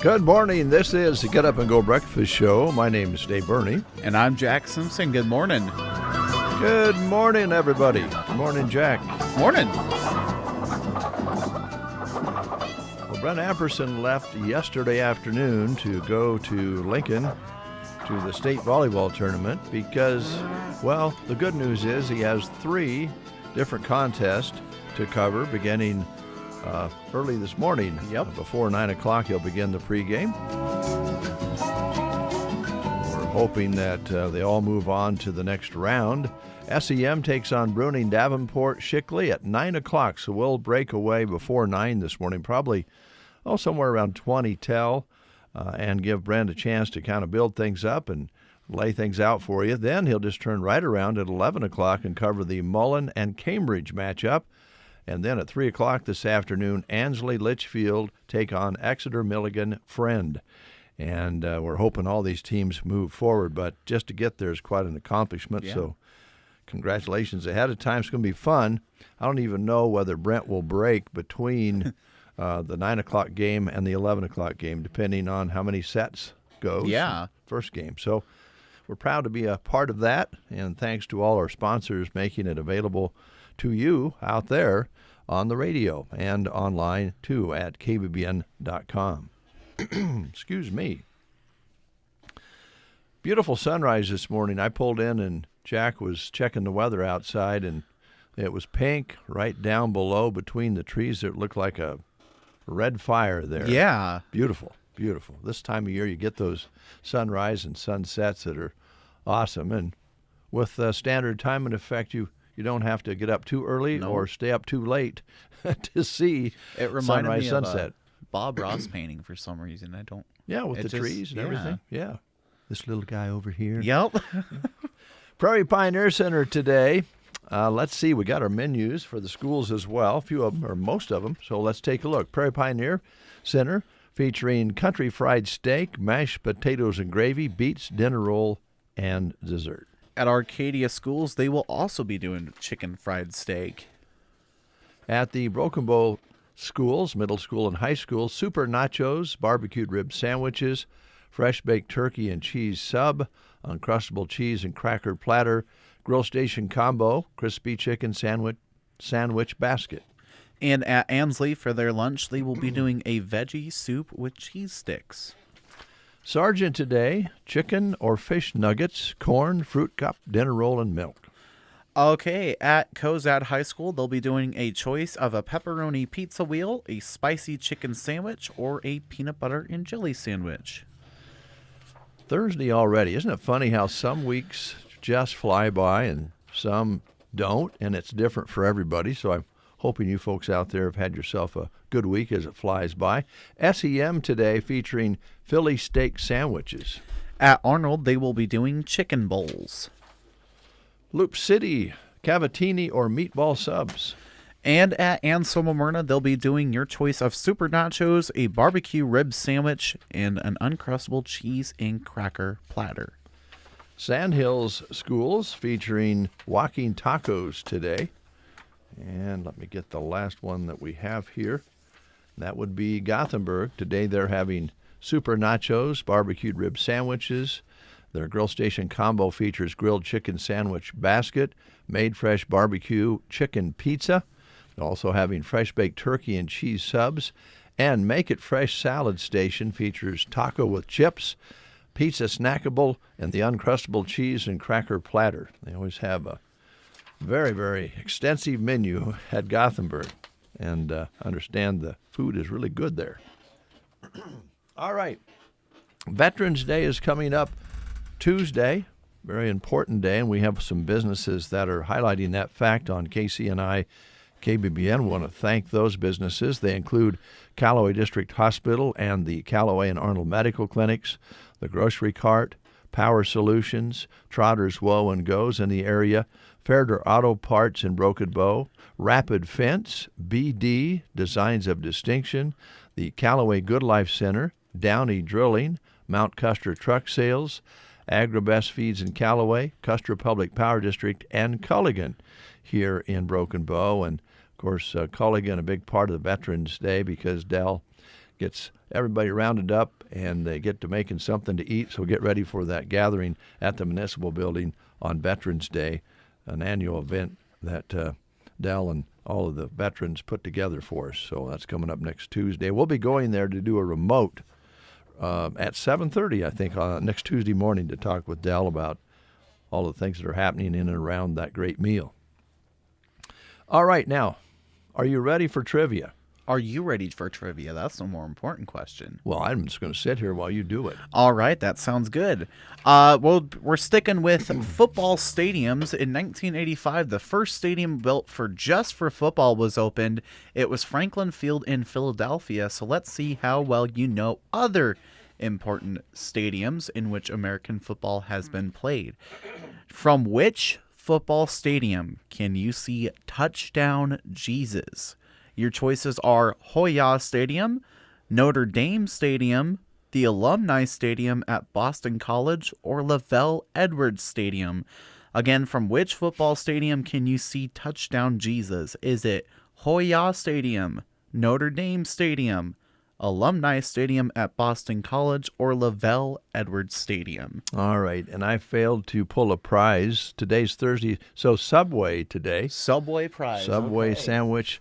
Good morning. This is the Get Up and Go Breakfast Show. My name is Dave Burney. And I'm Jack Simpson. Good morning. Good morning, everybody. Good morning, Jack. Morning. Well, Brent Apperson left yesterday afternoon to go to Lincoln to the state volleyball tournament because, well, the good news is he has 3 different contests to cover beginning early this morning. Yep. Before 9 o'clock, he'll begin the pregame. We're hoping that they all move on to the next round. SEM takes on Bruning Davenport Shickley at 9 o'clock, so we'll break away before 9 this morning, probably somewhere around 20 till, and give Brent a chance to kind of build things up and lay things out for you. Then he'll just turn right around at 11 o'clock and cover the Mullen and Cambridge matchup. And then at 3 o'clock this afternoon, Ansley Litchfield take on Exeter Milligan Friend. And we're hoping all these teams move forward, but just to get there is quite an accomplishment. Yeah. So congratulations ahead of time. It's going to be fun. I don't even know whether Brent will break between the 9 o'clock game and the 11 o'clock game, depending on how many sets goes. Yeah. First game. So we're proud to be a part of that, and thanks to all our sponsors making it available to you out there on the radio and online, too, at kbbn.com. Excuse me. Beautiful sunrise this morning. I pulled in, and Jack was checking the weather outside, and it was pink right down below between the trees. It looked like a red fire there. Yeah. Beautiful, beautiful. This time of year, you get those sunrise and sunsets that are awesome. And with standard time in effect, you don't have to get up too early or stay up too late to see It reminded sunrise, me sunset. of a Bob Ross painting for some reason. I don't. Yeah, with the just, trees and everything. Yeah. This little guy over here. Yep. Prairie Pioneer Center today. Let's see. We got our menus for the schools as well. A few of them, or most of them. So let's take a look. Prairie Pioneer Center featuring country fried steak, mashed potatoes and gravy, beets, dinner roll, and dessert. At Arcadia Schools, they will also be doing chicken fried steak. At the Broken Bow schools, middle school and high school, super nachos, barbecued rib sandwiches, fresh baked turkey and cheese sub, uncrustable cheese and cracker platter, grill station combo, crispy chicken sandwich basket. And at Ansley, for their lunch, they will be doing a veggie soup with cheese sticks. Sergeant today, chicken or fish nuggets, corn, fruit cup, dinner roll, and milk. Okay, at Cozad High School, they'll be doing a choice of a pepperoni pizza wheel, a spicy chicken sandwich, or a peanut butter and jelly sandwich. Thursday already. Isn't it funny how some weeks just fly by and some don't, and it's different for everybody. So I'm hoping you folks out there have had yourself a good week as it flies by. SEM today featuring Philly steak sandwiches. At Arnold, they will be doing chicken bowls. Loop City, cavatini or meatball subs. And at Anselmo Myrna, they'll be doing your choice of super nachos, a barbecue rib sandwich, and an uncrustable cheese and cracker platter. Sandhills Schools featuring walking tacos today. And let me get the last one that we have here. That would be Gothenburg. Today they're having super nachos, barbecued rib sandwiches. Their grill station combo features grilled chicken sandwich basket, made fresh barbecue chicken pizza. They're also having fresh baked turkey and cheese subs. And Make It Fresh salad station features taco with chips, pizza snackable, and the uncrustable cheese and cracker platter. They always have a very, very extensive menu at Gothenburg, and understand the food is really good there. All right. Veterans Day is coming up Tuesday, very important day, and we have some businesses that are highlighting that fact on KCNI, KBBN. We want to thank those businesses. They include Callaway District Hospital and the Callaway and Arnold Medical Clinics, the Grocery Cart, Power Solutions, Trotter's Woe and Goes in the area, Fairder Auto Parts in Broken Bow, Rapid Fence, BD, Designs of Distinction, the Callaway Good Life Center, Downey Drilling, Mount Custer Truck Sales, Agribest Feeds in Callaway, Custer Public Power District, and Culligan here in Broken Bow. And, of course, Culligan, a big part of the Veterans Day because Dell gets everybody rounded up, and they get to making something to eat. So get ready for that gathering at the municipal building on Veterans Day, an annual event that Dell and all of the veterans put together for us. So that's coming up next Tuesday. We'll be going there to do a remote at 7:30, I think, next Tuesday morning to talk with Dell about all the things that are happening in and around that great meal. All right, now, are you ready for trivia? Are you ready for trivia? That's the more important question. Well, I'm just going to sit here while you do it. All right, that sounds good. Well, we're sticking with football stadiums. In 1985, the first stadium built just for football was opened. It was Franklin Field in Philadelphia. So let's see how well you know other important stadiums in which American football has been played. From which football stadium can you see Touchdown Jesus? Your choices are Hoya Stadium, Notre Dame Stadium, the Alumni Stadium at Boston College, or Lavelle Edwards Stadium. Again, from which football stadium can you see Touchdown Jesus? Is it Hoya Stadium, Notre Dame Stadium, Alumni Stadium at Boston College, or Lavelle Edwards Stadium? All right, and I failed to pull a prize. Today's Thursday, so Subway today. Subway prize. Subway okay. sandwich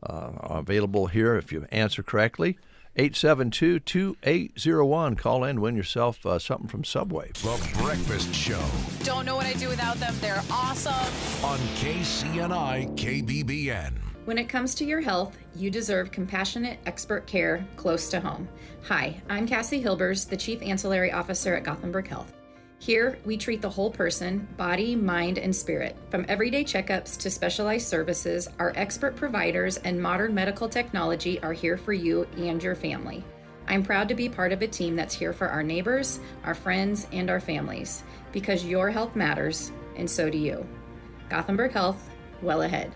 available here if you answer correctly. 872-2801. Call in, win yourself something from Subway. The Breakfast Show Don't know what I'd do without them. They're awesome. on KCNI KBBN. When it comes to your health, you deserve compassionate, expert care close to home. Hi, I'm Cassie Hilbers, the Chief Ancillary Officer at Gothenburg Health. Here, we treat the whole person, body, mind, and spirit. From everyday checkups to specialized services, our expert providers and modern medical technology are here for you and your family. I'm proud to be part of a team that's here for our neighbors, our friends, and our families, because your health matters, and so do you. Gothenburg Health, well ahead.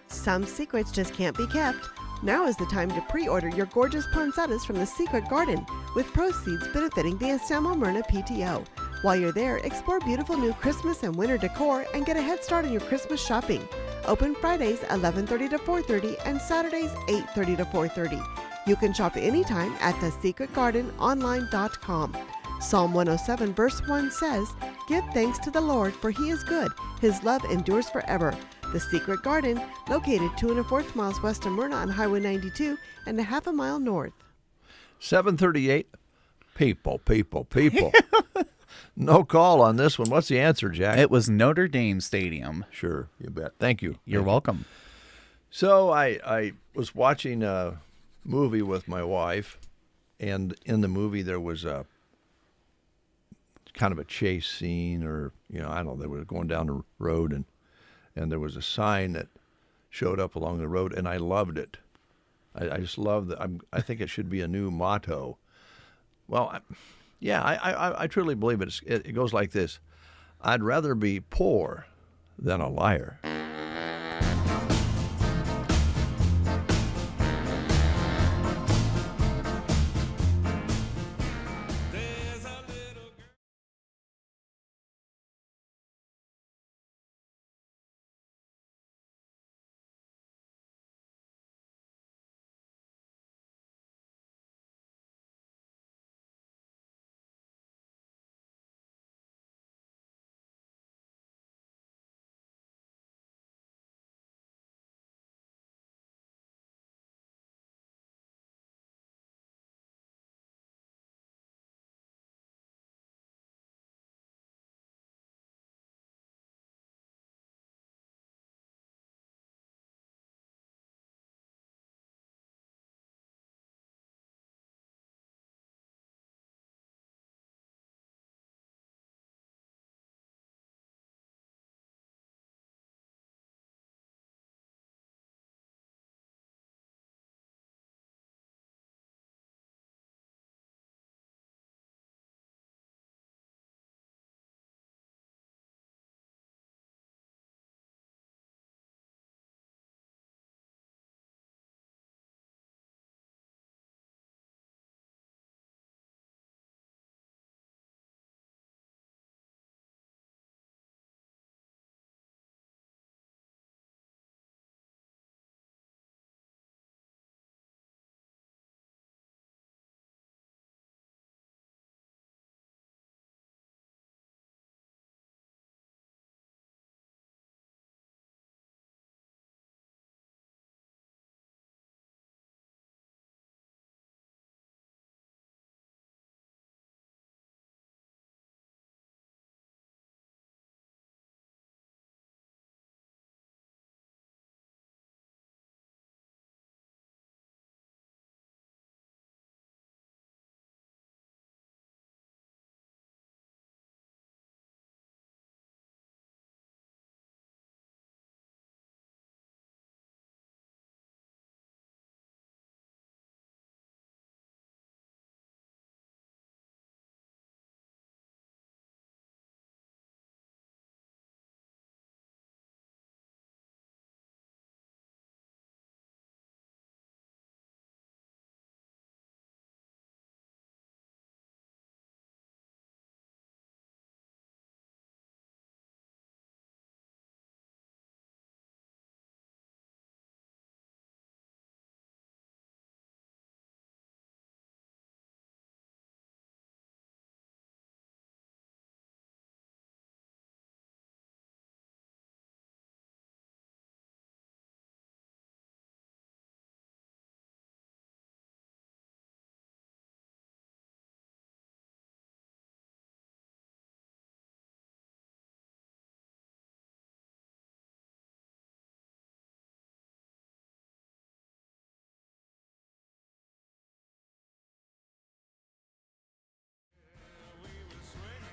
Some secrets just can't be kept. Now is the time to pre-order your gorgeous poinsettias from the Secret Garden, with proceeds benefiting the Anselmo Myrna PTO. While you're there, explore beautiful new Christmas and winter decor and get a head start on your Christmas shopping. Open Fridays 11:30 to 4:30 and Saturdays 8:30 to 4:30. You can shop anytime at thesecretgardenonline.com. Psalm 107 verse 1 says, "Give thanks to the Lord, for he is good. His love endures forever." The Secret Garden, located 2 1/4 miles west of Myrna on Highway 92 and a half a mile north. 738. People. No call on this one. What's the answer, Jack? It was Notre Dame Stadium. Sure, you bet. Thank you. You're welcome. So I was watching a movie with my wife, and in the movie there was a kind of a chase scene, or I don't know, they were going down the road, and there was a sign that showed up along the road, and I loved it. I just love that. I think it should be a new motto. Well, I truly believe it. It goes like this: I'd rather be poor than a liar.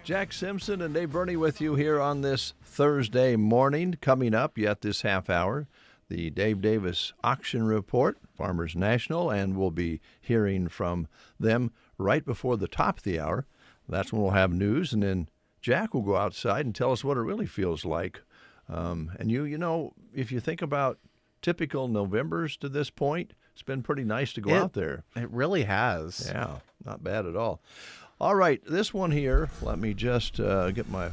Jack Simpson and Dave Burney with you here on this Thursday morning. Coming up yet this half hour, the Dave Davis Auction Report, Farmers National, and we'll be hearing from them right before the top of the hour. That's when we'll have news, and then Jack will go outside and tell us what it really feels like. And you know, if you think about typical Novembers to this point, it's been pretty nice to go out there. It really has. Yeah, not bad at all. All right, this one here, let me just get my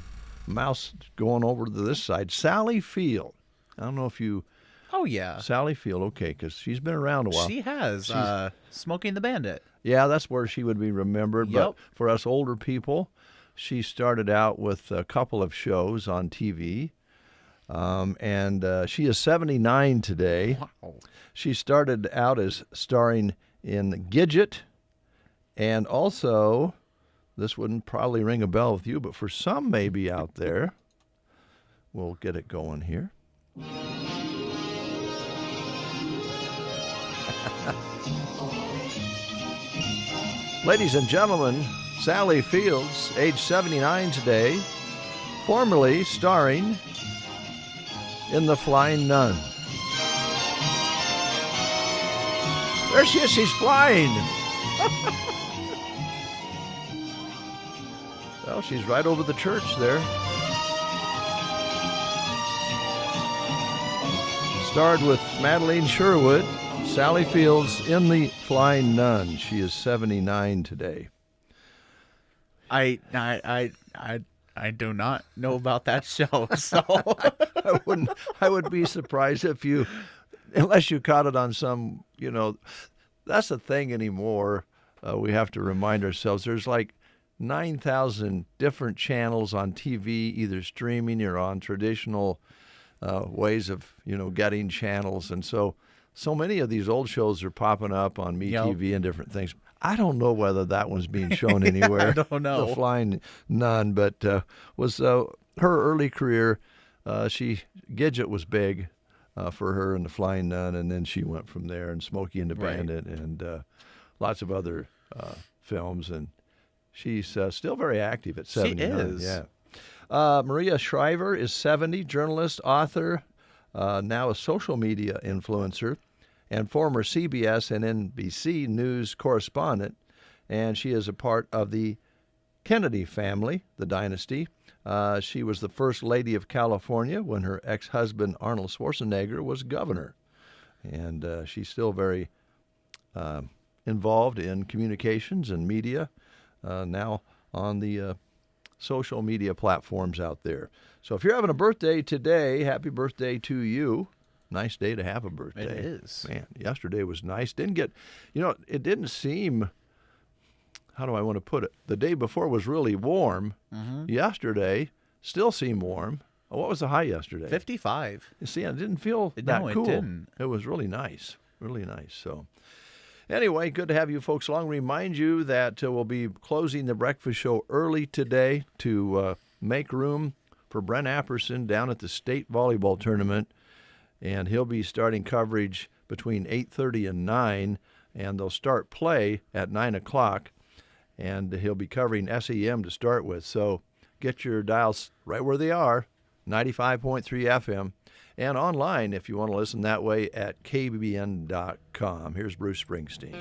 mouse going over to this side. Sally Field. I don't know if you... Oh, yeah. Sally Field, okay, because she's been around a while. She has. Smoking the Bandit. Yeah, that's where she would be remembered. Yep. But for us older people, she started out with a couple of shows on TV. And she is 79 today. Wow. She started out as starring in Gidget, and also, this wouldn't probably ring a bell with you, but for some maybe out there, we'll get it going here. Ladies and gentlemen, Sally Fields, age 79 today, formerly starring in The Flying Nun. There she is, she's flying. Well, she's right over the church there. Starred with Madeline Sherwood, Sally Fields in The Flying Nun. She is 79 today. I do not know about that show, so I would be surprised if you, unless you caught it on some, that's the thing anymore. We have to remind ourselves there's like 9,000 different channels on TV, either streaming or on traditional ways of, getting channels. And so many of these old shows are popping up on MeTV and different things. I don't know whether that one's being shown anywhere. I don't know. The Flying Nun, but was her early career. Gidget was big for her in The Flying Nun, and then she went from there, and Smokey and the Bandit, and lots of other films. And she's still very active at 79. She is. Yeah. Maria Shriver is 70, journalist, author, now a social media influencer, and former CBS and NBC News correspondent. And she is a part of the Kennedy family, the dynasty. She was the first lady of California when her ex-husband Arnold Schwarzenegger was governor. And she's still very involved in communications and media, now on the social media platforms out there. So if you're having a birthday today, happy birthday to you. Nice day to have a birthday. It is. Man, yesterday was nice. Didn't get, it didn't seem, how do I want to put it? The day before was really warm. Mm-hmm. Yesterday still seemed warm. What was the high yesterday? 55. You see, it didn't feel that cool. No, it didn't. It was really nice. Really nice. So anyway, good to have you folks along. Remind you that we'll be closing the breakfast show early today to make room for Brent Apperson down at the state volleyball tournament. And he'll be starting coverage between 8:30 and 9, and they'll start play at 9 o'clock. And he'll be covering SEM to start with. So get your dials right where they are, 95.3 FM, and online if you want to listen that way at KBBN.com. Here's Bruce Springsteen.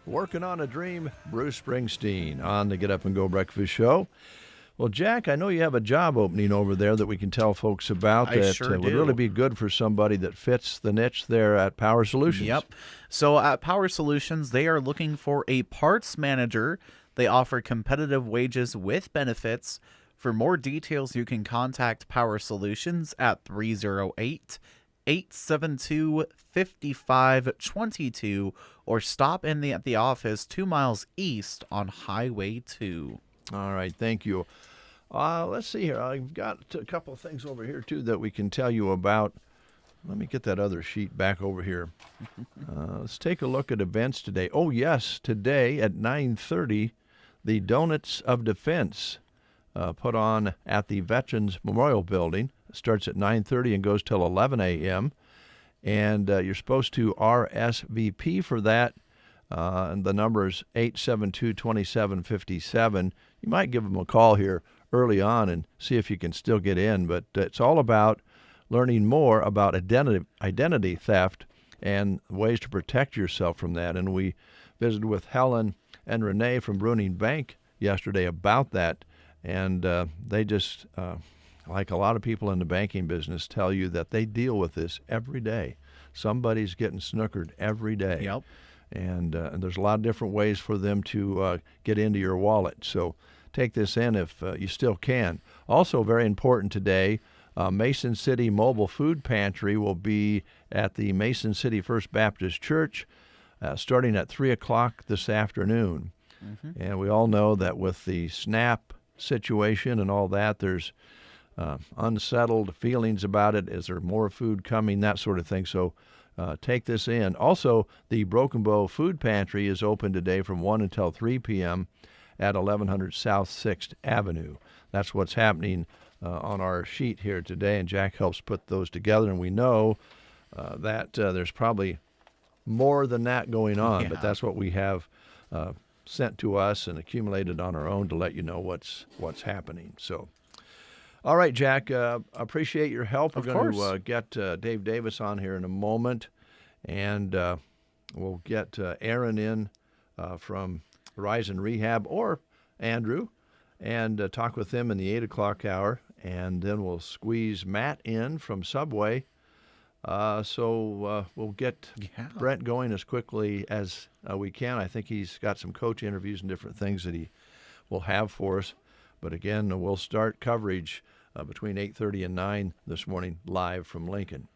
Working on a Dream, Bruce Springsteen on the Get Up and Go Breakfast Show. Well, Jack, I know you have a job opening over there that we can tell folks about I that sure would do. really be good for somebody that fits the niche there at Power Solutions. Yep. So at Power Solutions, they are looking for a parts manager. They offer competitive wages with benefits. For more details, you can contact Power Solutions at 308-872-5522 or stop in at the office 2 miles east on Highway 2. All right, thank you. Let's see here. I've got a couple of things over here, too, that we can tell you about. Let me get that other sheet back over here. Let's take a look at events today. Oh, yes, today at 9:30, the Donuts of Defense put on at the Veterans Memorial Building. It starts at 9:30 and goes till 11 a.m., and you're supposed to RSVP for that. And the number is 872-2757. You might give them a call here early on and see if you can still get in. But it's all about learning more about identity theft and ways to protect yourself from that. And we visited with Helen and Renee from Bruning Bank yesterday about that. And they just, like a lot of people in the banking business, tell you that they deal with this every day. Somebody's getting snookered every day. Yep. And there's a lot of different ways for them to get into your wallet. So take this in if you still can. Also very important today, Mason City Mobile Food Pantry will be at the Mason City First Baptist Church starting at 3 o'clock this afternoon. Mm-hmm. And we all know that with the SNAP situation and all that, there's unsettled feelings about it. Is there more food coming? That sort of thing. So take this in. Also, the Broken Bow Food Pantry is open today from 1 until 3 p.m. at 1100 South 6th Avenue. That's what's happening on our sheet here today, and Jack helps put those together. And we know that there's probably more than that going on, but that's what we have sent to us and accumulated on our own to let you know what's happening. So, all right, Jack, appreciate your help. We're going to get Dave Davis on here in a moment, and we'll get Aaron in from Horizon Rehab or Andrew and talk with them in the 8 o'clock hour, and then we'll squeeze Matt in from Subway. So we'll get Brent going as quickly as we can. I think he's got some coach interviews and different things that he will have for us. But again, we'll start coverage between 8:30 and 9 this morning live from Lincoln.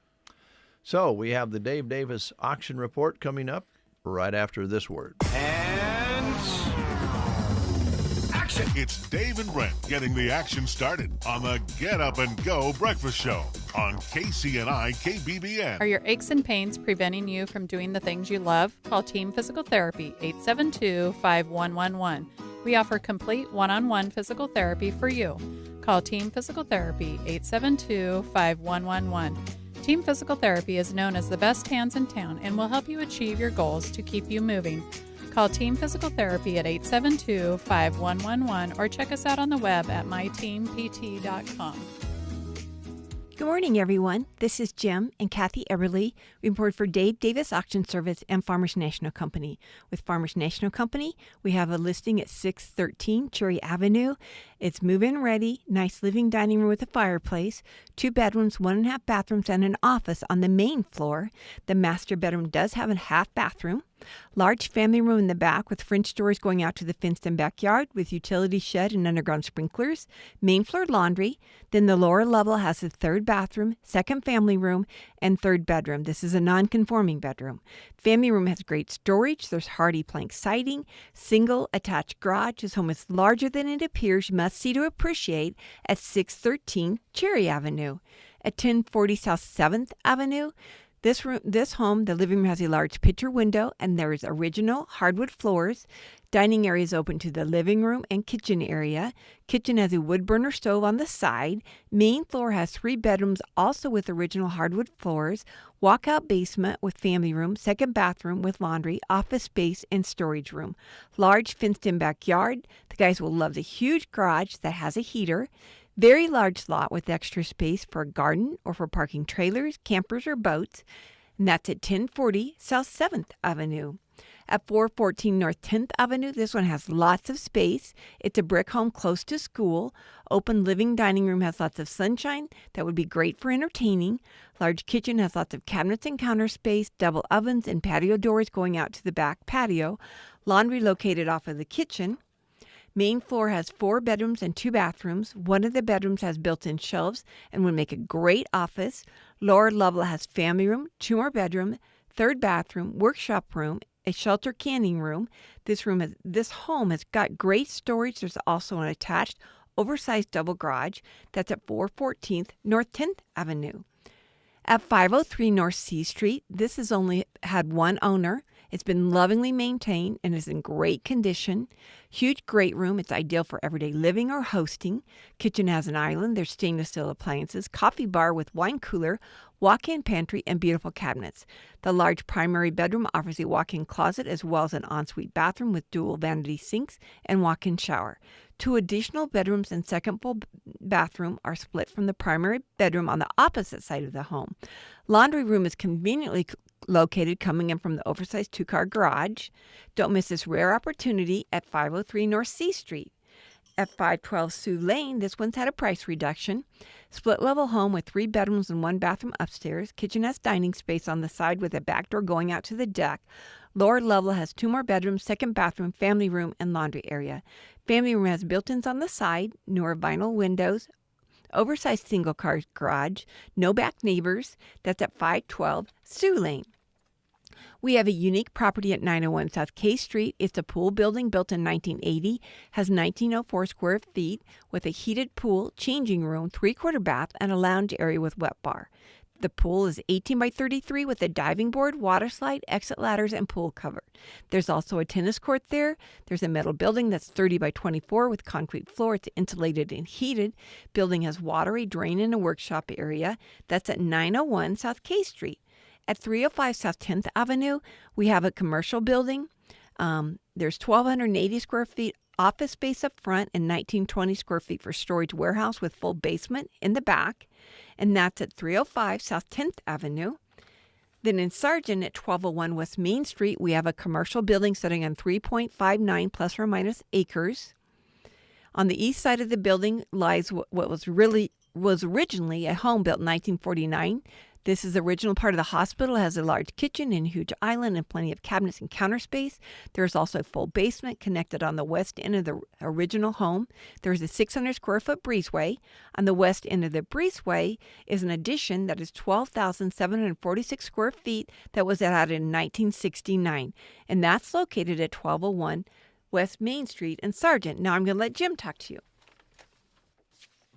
So we have the Dave Davis auction report coming up right after this word. And action! It's Dave and Brent getting the action started on the Get Up and Go Breakfast Show on KCNI KBBN. Are your aches and pains preventing you from doing the things you love? Call Team Physical Therapy, 872-5111. We offer complete one-on-one physical therapy for you. Call Team Physical Therapy, 872-5111. Team Physical Therapy is known as the best hands in town and will help you achieve your goals to keep you moving. Call Team Physical Therapy at 872-5111 or check us out on the web at myteampt.com. Good morning, everyone. This is Jim and Kathy Eberly, report for Dave Davis Auction Service and Farmers National Company. With Farmers National Company, we have a listing at 613 Cherry Avenue. It's move-in ready, nice living dining room with a fireplace, 2 bedrooms, 1.5 bathrooms, and an office on the main floor. The master bedroom does have a half bathroom. Large family room in the back with French doors going out to the fenced-in backyard with utility shed and underground sprinklers. Main floor laundry. Then the lower level has a 3rd bathroom, 2nd family room, and 3rd bedroom. This is a non-conforming bedroom. Family room has great storage. There's hardy plank siding. Single attached garage. This home is larger than it appears. You must see to appreciate at 613 Cherry Avenue. At 1040 South 7th Avenue, This home, the living room has a large picture window, and there is original hardwood floors. Dining area is open to the living room and kitchen area. Kitchen has a wood burner stove on the side. Main floor has 3 bedrooms, also with original hardwood floors. Walkout basement with family room, 2nd bathroom with laundry, office space, and storage room. Large fenced-in backyard. The guys will love the huge garage that has a heater. Very large lot with extra space for a garden or for parking trailers, campers, or boats. And that's at 1040 South 7th Avenue. At 414 North 10th Avenue, this one has lots of space. It's a brick home close to school. Open living dining room has lots of sunshine. That would be great for entertaining. Large kitchen has lots of cabinets and counter space, double ovens, and patio doors going out to the back patio. Laundry located off of the kitchen. Main floor has 4 bedrooms and 2 bathrooms. One of the bedrooms has built-in shelves and would make a great office. Lower level has family room, 2 more bedrooms, 3rd bathroom, workshop room, a shelter canning room. This home has got great storage. There's also an attached oversized double garage. That's at 414th North 10th Avenue. At 503 North C Street, this has only had one owner. It's been lovingly maintained and is in great condition. Huge great room. It's ideal for everyday living or hosting. Kitchen has an island. There's stainless steel appliances, coffee bar with wine cooler, walk-in pantry, and beautiful cabinets. The large primary bedroom offers a walk-in closet as well as an ensuite bathroom with dual vanity sinks and walk-in shower. 2 additional bedrooms and second full bathroom are split from the primary bedroom on the opposite side of the home. Laundry room is conveniently located coming in from the oversized 2-car garage. Don't miss this rare opportunity at 503 North C Street. At 512 Sioux Lane, this one's had a price reduction. Split level home with 3 bedrooms and 1 bathroom upstairs. Kitchen has dining space on the side with a back door going out to the deck. Lower level has 2 more bedrooms, 2nd bathroom, family room, and laundry area. Family room has built-ins on the side, newer vinyl windows, oversized single-car garage, no back neighbors. That's at 512 Sioux Lane. We have a unique property at 901 South K Street. It's a pool building built in 1980, has 1904 square feet with a heated pool, changing room, 3-quarter bath, and a lounge area with wet bar. The pool is 18 by 33 with a diving board, water slide, exit ladders, and pool cover. There's also a tennis court there. There's a metal building that's 30 by 24 with concrete floor. It's insulated and heated. Building has water, a drain, and a workshop area. That's at 901 South K Street. At 305 South 10th Avenue, we have a commercial building. There's 1,280 square feet office space up front and 1,920 square feet for storage warehouse with full basement in the back. And that's at 305 South 10th Avenue. Then in Sargent at 1201 West Main Street, we have a commercial building sitting on 3.59 plus or minus acres. On the east side of the building lies what was originally a home built in 1949. This is the original part of the hospital. It has a large kitchen and huge island and plenty of cabinets and counter space. There's also a full basement connected on the west end of the original home. There's a 600 square foot breezeway. On the west end of the breezeway is an addition that is 12,746 square feet that was added in 1969. And that's located at 1201 West Main Street in Sargent. Now I'm going to let Jim talk to you.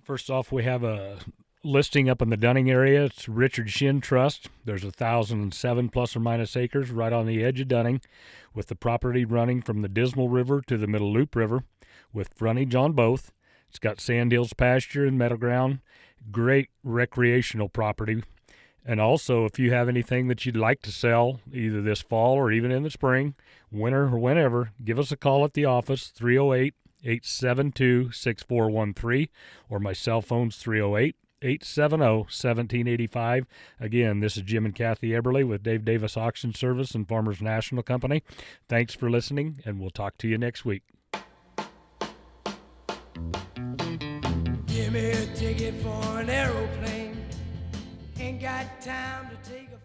First off, we have a listing up in the Dunning area. It's Richard Shin Trust. There's 1,007 plus or minus acres right on the edge of Dunning, with the property running from the Dismal River to the Middle Loop River, with frontage on both. It's got sand hills pasture and meadow ground. Great recreational property. And also, if you have anything that you'd like to sell, either this fall or even in the spring, winter, or whenever, give us a call at the office, 308-872-6413, or my cell phone's 308-870-1785. Again, this is Jim and Kathy Eberly with Dave Davis Auction Service and Farmers National Company. Thanks for listening, and we'll talk to you next week. Give me a ticket for an aeroplane. Ain't got time to take a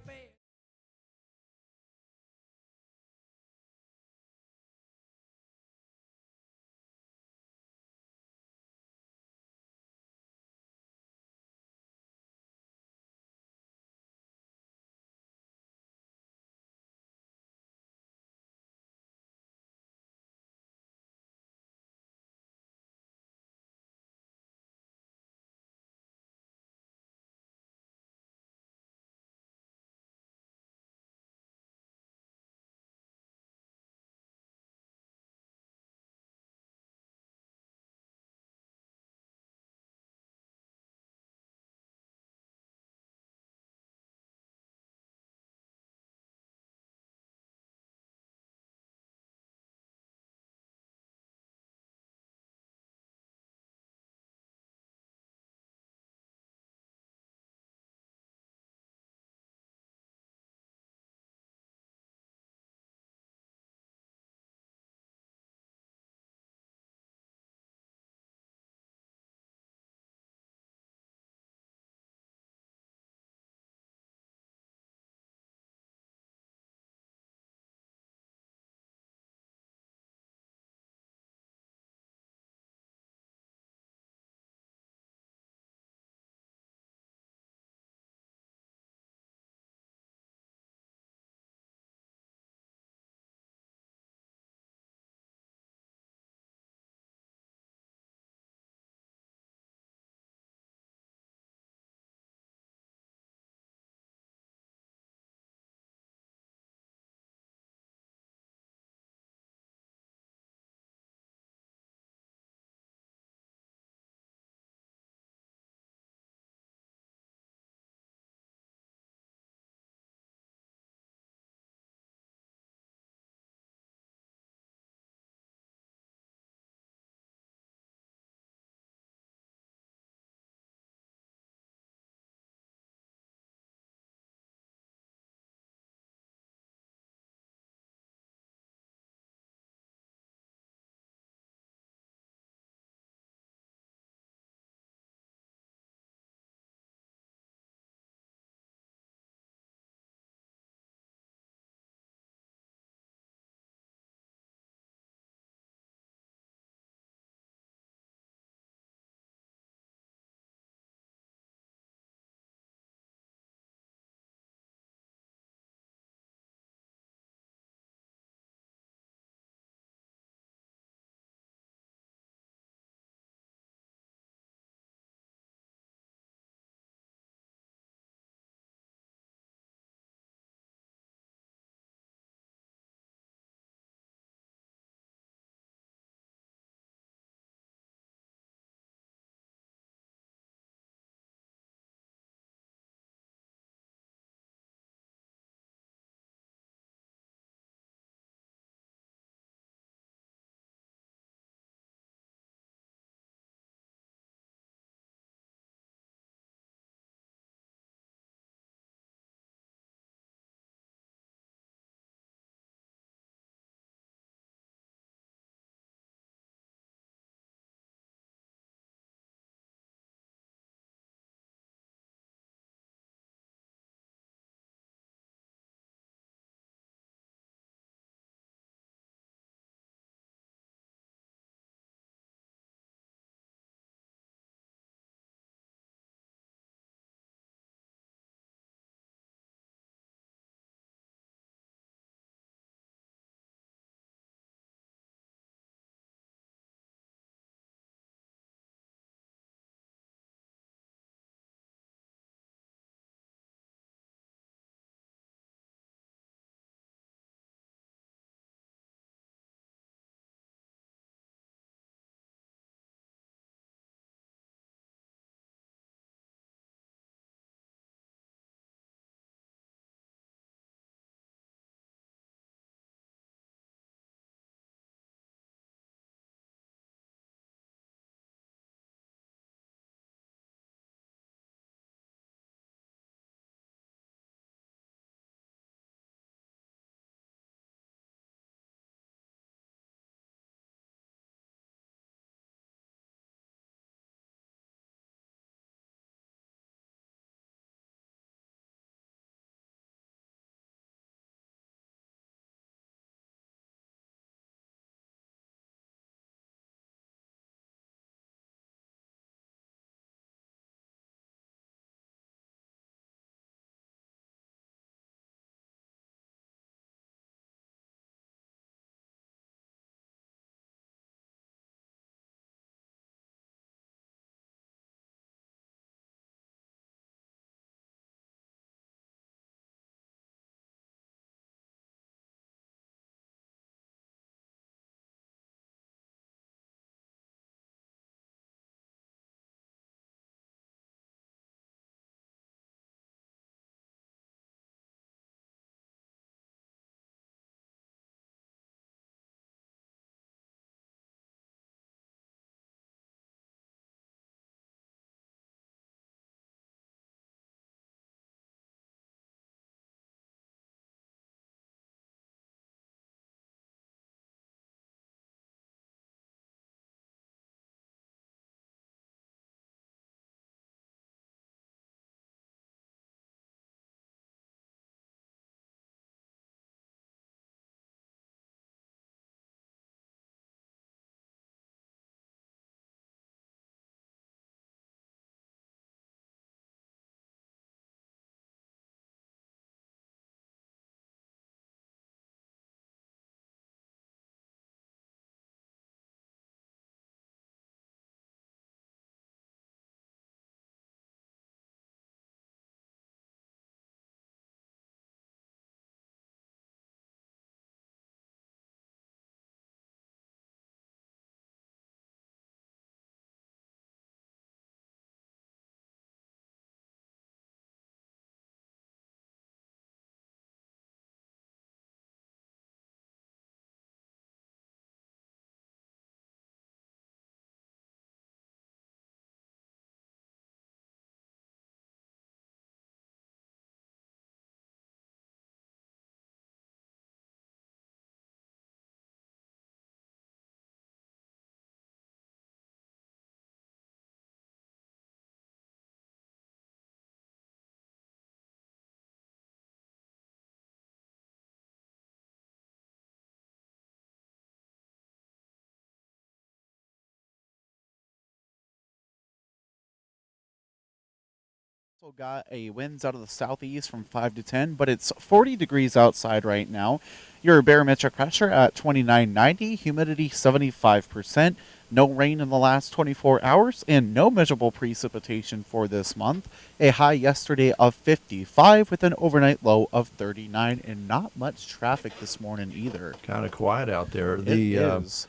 Got a winds out of the southeast from 5 to 10, but it's 40 degrees outside right now. Your barometric pressure at 2990, humidity 75%, no rain in the last 24 hours, and no measurable precipitation for this month. A high yesterday of 55 with an overnight low of 39, and not much traffic this morning either. Kind of quiet out there. It The is.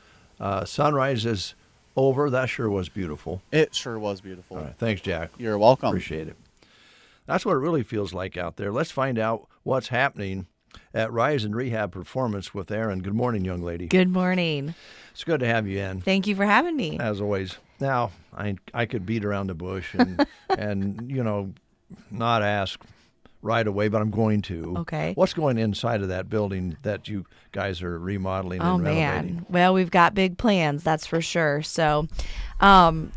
sunrise is over. That sure was beautiful. It sure was beautiful. All right. Thanks, Jack. You're welcome. Appreciate it. That's what it really feels like out there. Let's find out what's happening at Rise and Rehab Performance with Erin. Good morning, young lady. Good morning. It's good to have you in. Thank you for having me. As always. Now, I could beat around the bush and not ask right away, but I'm going to. Okay. What's going inside of that building that you guys are remodeling and renovating? Man. Well, we've got big plans, that's for sure. So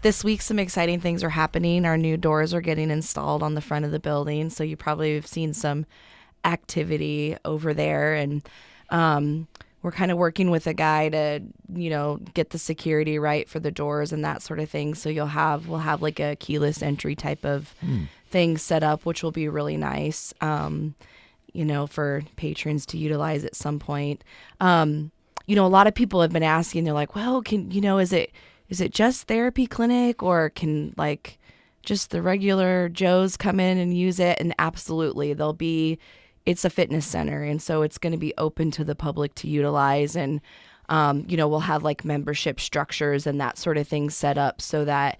this week, some exciting things are happening. Our new doors are getting installed on the front of the building. So you probably have seen some activity over there. And we're kind of working with a guy to, get the security right for the doors and that sort of thing. So we'll have like a keyless entry type of thing set up, which will be really nice, for patrons to utilize at some point. A lot of people have been asking, they're like, well, is it just therapy clinic, or can like just the regular Joes come in and use it? And absolutely, it's a fitness center. And so it's going to be open to the public to utilize. And, we'll have like membership structures and that sort of thing set up so that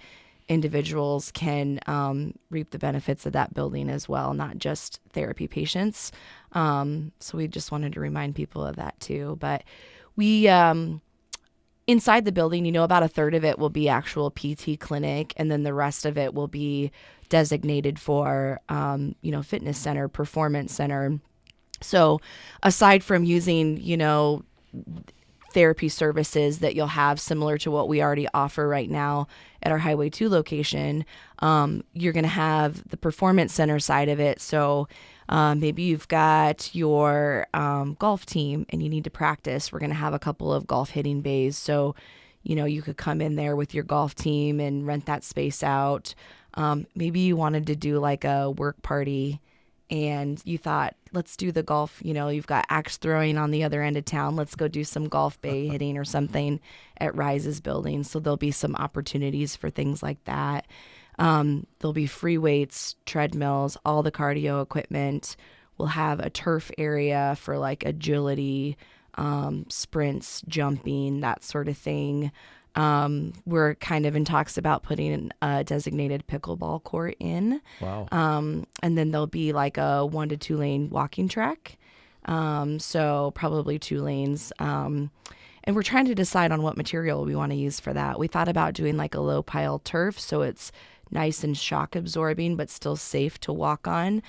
individuals can reap the benefits of that building as well, not just therapy patients. So we just wanted to remind people of that too. But we, inside the building, about a third of it will be actual PT clinic, and then the rest of it will be designated for, fitness center, performance center. So aside from using, therapy services that you'll have similar to what we already offer right now at our Highway 2 location, you're going to have the performance center side of it. So maybe you've got your golf team and you need to practice. We're going to have a couple of golf hitting bays. So, you could come in there with your golf team and rent that space out. Maybe you wanted to do like a work party and you thought, let's do the golf, you've got axe throwing on the other end of town. Let's go do some golf bay hitting or something at Rise's building. So there'll be some opportunities for things like that. There'll be free weights, treadmills, all the cardio equipment. We'll have a turf area for like agility, sprints, jumping, that sort of thing. We're kind of in talks about putting a designated pickleball court in. Wow. And then there'll be like a 1 to 2 lane walking track. So probably 2 lanes. And we're trying to decide on what material we want to use for that. We thought about doing like a low pile turf, so it's nice and shock absorbing, but still safe to walk on.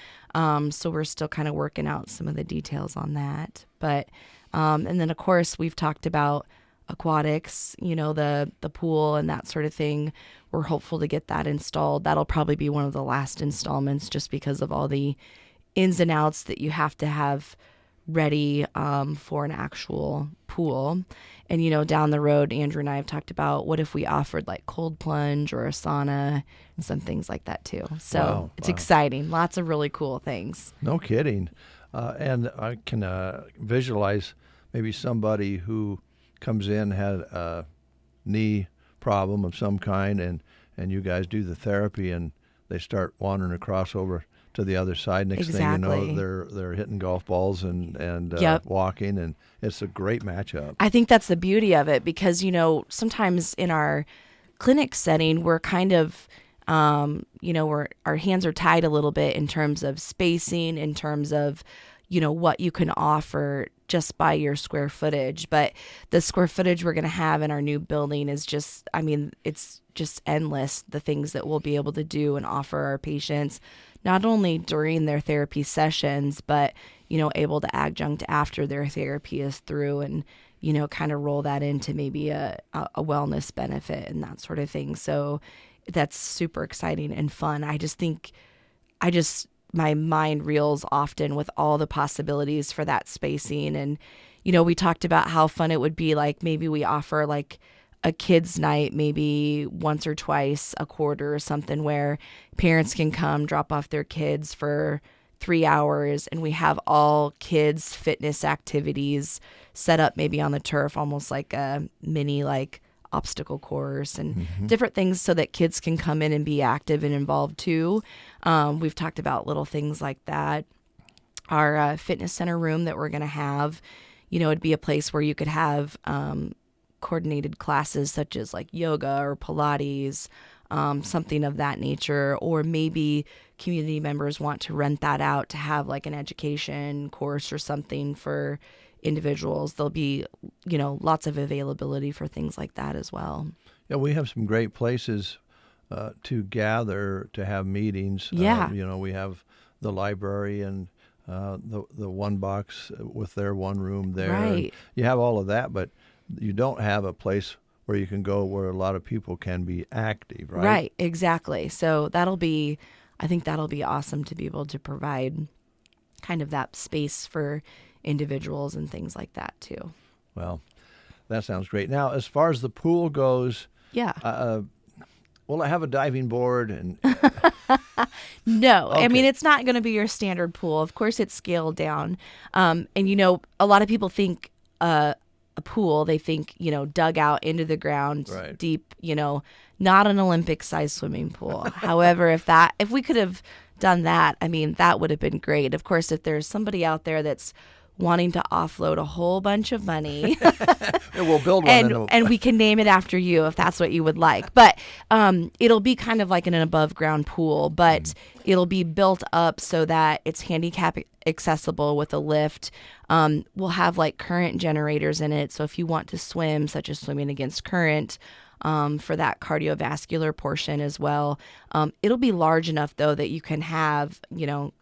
So we're still kind of working out some of the details on that. But, and then of course we've talked about aquatics, the pool and that sort of thing. We're hopeful to get that installed. That'll probably be one of the last installments just because of all the ins and outs that you have to have ready for an actual pool. And, down the road, Andrew and I have talked about what if we offered like cold plunge or a sauna and some things like that too. So it's exciting. Lots of really cool things. No kidding. And I can visualize maybe somebody who comes in, had a knee problem of some kind, and you guys do the therapy, and they start wandering across over to the other side. Next thing you know, they're hitting golf balls and walking, and it's a great matchup. I think that's the beauty of it because, sometimes in our clinic setting, we're kind of, our hands are tied a little bit in terms of spacing, in terms of, what you can offer just by your square footage. But the square footage we're going to have in our new building is just, it's just endless, the things that we'll be able to do and offer our patients, not only during their therapy sessions, but, able to adjunct after their therapy is through and, kind of roll that into maybe a wellness benefit and that sort of thing. So that's super exciting and fun. I just think, my mind reels often with all the possibilities for that spacing. And, we talked about how fun it would be. Like maybe we offer like a kids' night maybe once or twice a quarter or something where parents can come drop off their kids for 3 hours, and we have all kids fitness activities set up maybe on the turf, almost like a mini like obstacle course and different things so that kids can come in and be active and involved too. We've talked about little things like that. Our fitness center room that we're going to have, it'd be a place where you could have coordinated classes such as like yoga or Pilates, something of that nature, or maybe community members want to rent that out to have like an education course or something for individuals. There'll be, lots of availability for things like that as well. Yeah, we have some great places to gather, to have meetings. Yeah. We have the library and the one box with their one room there. Right. You have all of that, but you don't have a place where you can go where a lot of people can be active, right? Right, exactly. So I think that'll be awesome to be able to provide kind of that space for individuals and things like that too. Well, that sounds great. Now, as far as the pool goes, yeah. Will it have a diving board? And No, Okay. I mean, it's not going to be your standard pool. Of course, it's scaled down. And, a lot of people think a pool, they think, dug out into the ground, Right. deep, not an Olympic-sized swimming pool. However, if we could have done that, I mean, that would have been great. Of course, if there's somebody out there that's wanting to offload a whole bunch of money we'll build one. and we can name it after you if that's what you would like. But it'll be kind of like an above ground pool, but it'll be built up so that it's handicap accessible with a lift. We'll have like current generators in it. So if you want to swim, such as swimming against current, for that cardiovascular portion as well. It'll be large enough though that you can have,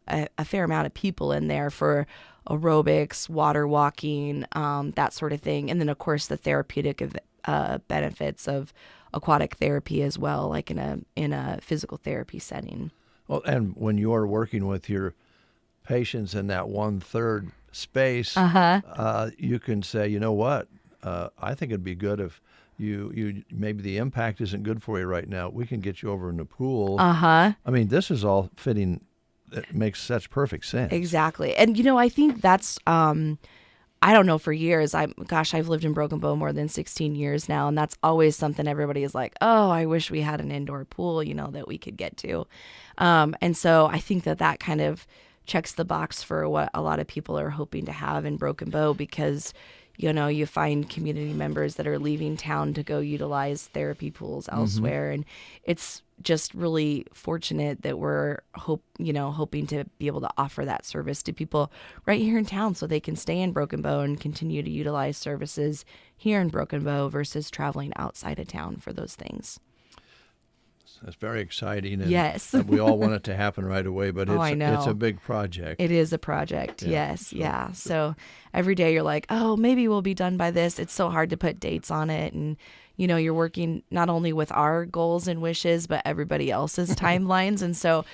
a fair amount of people in there for aerobics, water walking, that sort of thing. And then of course the therapeutic benefits of aquatic therapy as well, like in a physical therapy setting. Well, and when you're working with your patients in that 1/3 space, you can say, you know what, I think it'd be good if you maybe the impact isn't good for you right now. We can get you over in the pool. I mean, this is all fitting. It makes such perfect sense. Exactly. And, I think that's, I don't know, for years, I've lived in Broken Bow more than 16 years now. And that's always something everybody is like, oh, I wish we had an indoor pool, that we could get to. And so I think that kind of checks the box for what a lot of people are hoping to have in Broken Bow, because you find community members that are leaving town to go utilize therapy pools elsewhere. And it's just really fortunate that we're hoping to be able to offer that service to people right here in town so they can stay in Broken Bow and continue to utilize services here in Broken Bow versus traveling outside of town for those things. That's very exciting. And yes. we all want it to happen right away, but I know. it's a big project. It is a project. Yeah, Yes. Yeah. So every day you're like, oh, maybe we'll be done by this. It's so hard to put dates on it. And, you're working not only with our goals and wishes, but everybody else's timelines. And so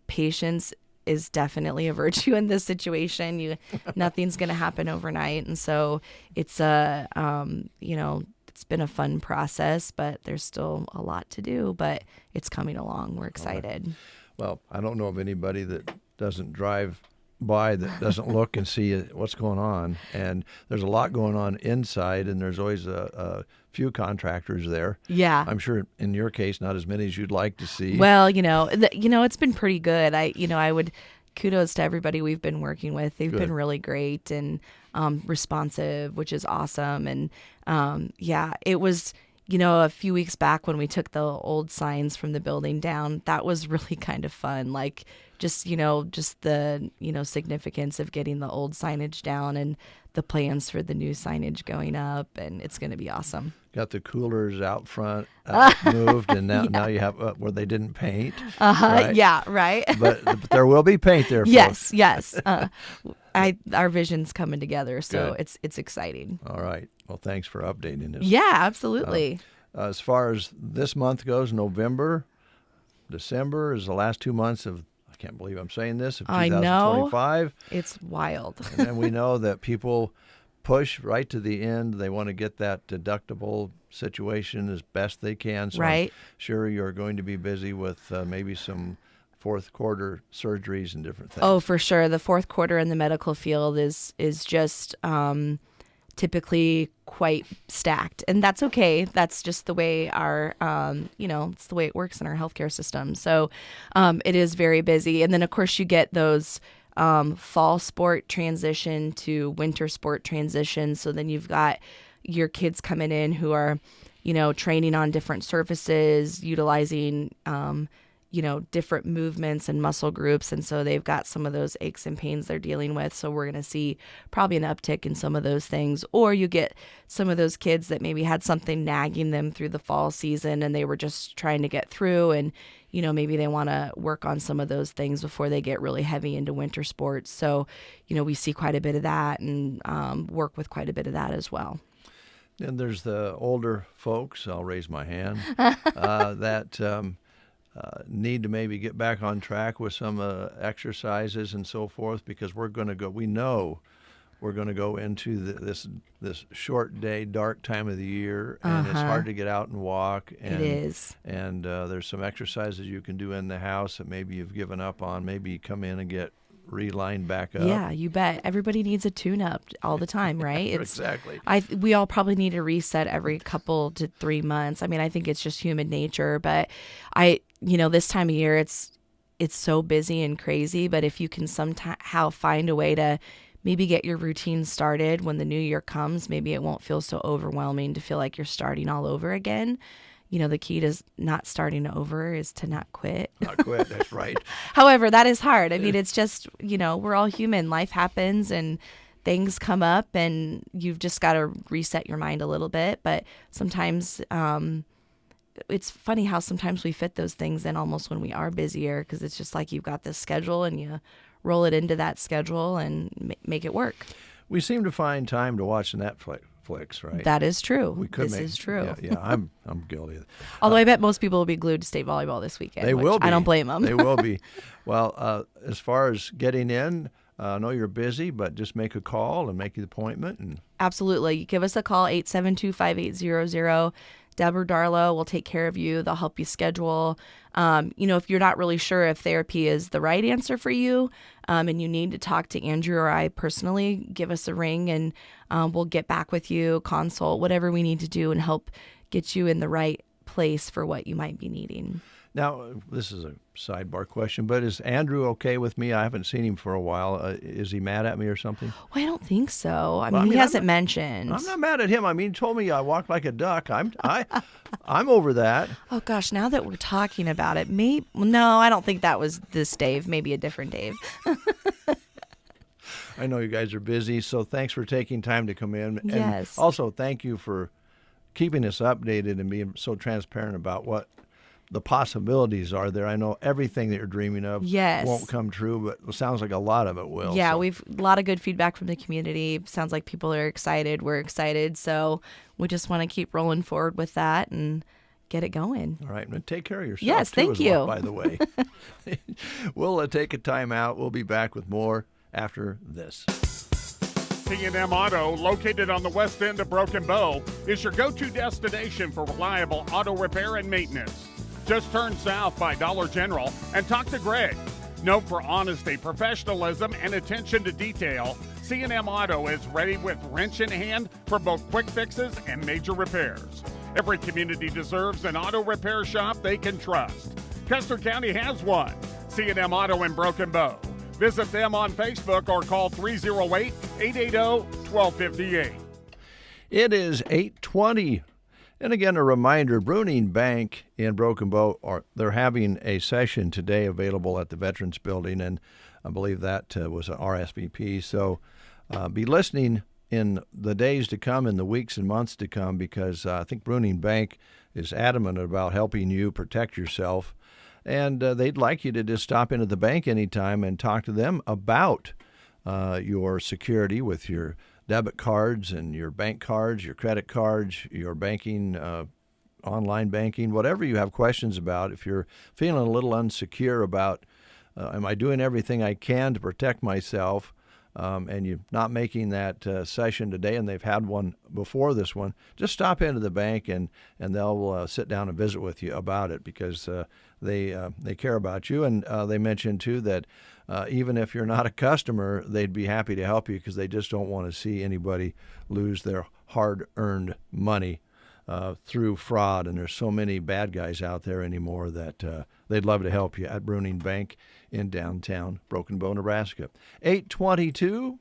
patience is definitely a virtue in this situation. Nothing's going to happen overnight. And so it's it's been a fun process, but there's still a lot to do, but it's coming along. We're excited. Right. Well, I don't know of anybody that doesn't drive by that doesn't look and see what's going on. And there's a lot going on inside, and there's always a few contractors there. Yeah. I'm sure in your case, not as many as you'd like to see. Well, it's been pretty good. I would kudos to everybody we've been working with. They've been really great and responsive, which is awesome. And it was, a few weeks back when we took the old signs from the building down, that was really kind of fun. Like just the, significance of getting the old signage down and the plans for the new signage going up, and it's going to be awesome. Got the coolers out front moved, and now you have where they didn't paint. Right? Yeah, right. but there will be paint there. Yes. Our vision's coming together, so Good. it's exciting. All right. Well, thanks for updating us. Yeah, absolutely. As far as this month goes, November, December is the last 2 months of, I can't believe I'm saying this, of 2025. I know. It's wild. And we know that people push right to the end. They want to get that deductible situation as best they can. So Right. I'm sure you're going to be busy with maybe some fourth quarter surgeries and different things. Oh, for sure. The fourth quarter in the medical field is just typically quite stacked, and that's okay. That's just the way our it's the way it works in our healthcare system. So it is very busy, and then of course you get those fall sport transition to winter sport transition. So then you've got your kids coming in who are training on different surfaces, utilizing different movements and muscle groups. And so they've got some of those aches and pains they're dealing with. So we're going to see probably an uptick in some of those things. Or you get some of those kids that maybe had something nagging them through the fall season and they were just trying to get through. And, maybe they want to work on some of those things before they get really heavy into winter sports. So, we see quite a bit of that and work with quite a bit of that as well. And there's the older folks, I'll raise my hand, that need to maybe get back on track with some exercises and so forth, because we know we're going to go into this short day, dark time of the year, and it's hard to get out and walk. And, it is. And there's some exercises you can do in the house that maybe you've given up on. Maybe you come in and get relined back up. Yeah, you bet. Everybody needs a tune-up all the time, right? Exactly. We all probably need a reset every couple to 3 months. I mean, I think it's just human nature, but this time of year, it's so busy and crazy. But if you can somehow find a way to maybe get your routine started when the new year comes, maybe it won't feel so overwhelming to feel like you're starting all over again. The key to not starting over is to not quit. Not quit, that's right. However, that is hard. I mean, it's just, we're all human. Life happens and things come up and you've just got to reset your mind a little bit. But sometimes it's funny how sometimes we fit those things in almost when we are busier, because it's just like you've got this schedule and you roll it into that schedule and make it work. We seem to find time to watch Netflix, right? That is true. This is true. Yeah, I'm guilty of it. Although I bet most people will be glued to state volleyball this weekend. They will be. I don't blame them. They will be. Well, as far as getting in, I know you're busy, but just make a call and make the appointment. And absolutely. Give us a call, 872-5800. Deb or Darla will take care of you. They'll help you schedule. If you're not really sure if therapy is the right answer for you, and you need to talk to Andrew or I personally, give us a ring and we'll get back with you, consult, whatever we need to do and help get you in the right place for what you might be needing. Now, this is a sidebar question, but is Andrew okay with me? I haven't seen him for a while. Is he mad at me or something? Well, I don't think so. I mean, he hasn't mentioned. I'm not mad at him. I mean, he told me I walk like a duck. I'm over that. Oh, gosh, now that we're talking about it, no, I don't think that was this Dave. Maybe a different Dave. I know you guys are busy, so thanks for taking time to come in. Yes. And also, thank you for keeping us updated and being so transparent about what the possibilities are there. I know everything that you're dreaming of won't come true, but it sounds like a lot of it will. Yeah, we've a lot of good feedback from the community. Sounds like people are excited. We're excited. So we just want to keep rolling forward with that and get it going. All right. And take care of yourself. Yes, thank too, you. well, by the way. We'll take a time out. We'll be back with more after this. C&M Auto, located on the west end of Broken Bow, is your go-to destination for reliable auto repair and maintenance. Just turn south by Dollar General and talk to Greg. Known for honesty, professionalism, and attention to detail, C&M Auto is ready with wrench in hand for both quick fixes and major repairs. Every community deserves an auto repair shop they can trust. Custer County has one. C&M Auto in Broken Bow. Visit them on Facebook or call 308-880-1258. It is 8:20. And again, a reminder, Bruning Bank in Broken Bow, they're having a session today available at the Veterans Building, and I believe that was an RSVP. So be listening in the days to come, in the weeks and months to come, because I think Bruning Bank is adamant about helping you protect yourself. And they'd like you to just stop into the bank anytime and talk to them about your security with your debit cards and your bank cards, your credit cards, your banking, online banking, whatever you have questions about. If you're feeling a little unsecure about, am I doing everything I can to protect myself? and you're not making that session today, and they've had one before this one, just stop into the bank and they'll sit down and visit with you about it, because they care about you. And they mentioned too that even if you're not a customer, they'd be happy to help you, because they just don't want to see anybody lose their hard-earned money through fraud. And there's so many bad guys out there anymore that they'd love to help you at Bruning Bank in downtown Broken Bow, Nebraska. 8:22.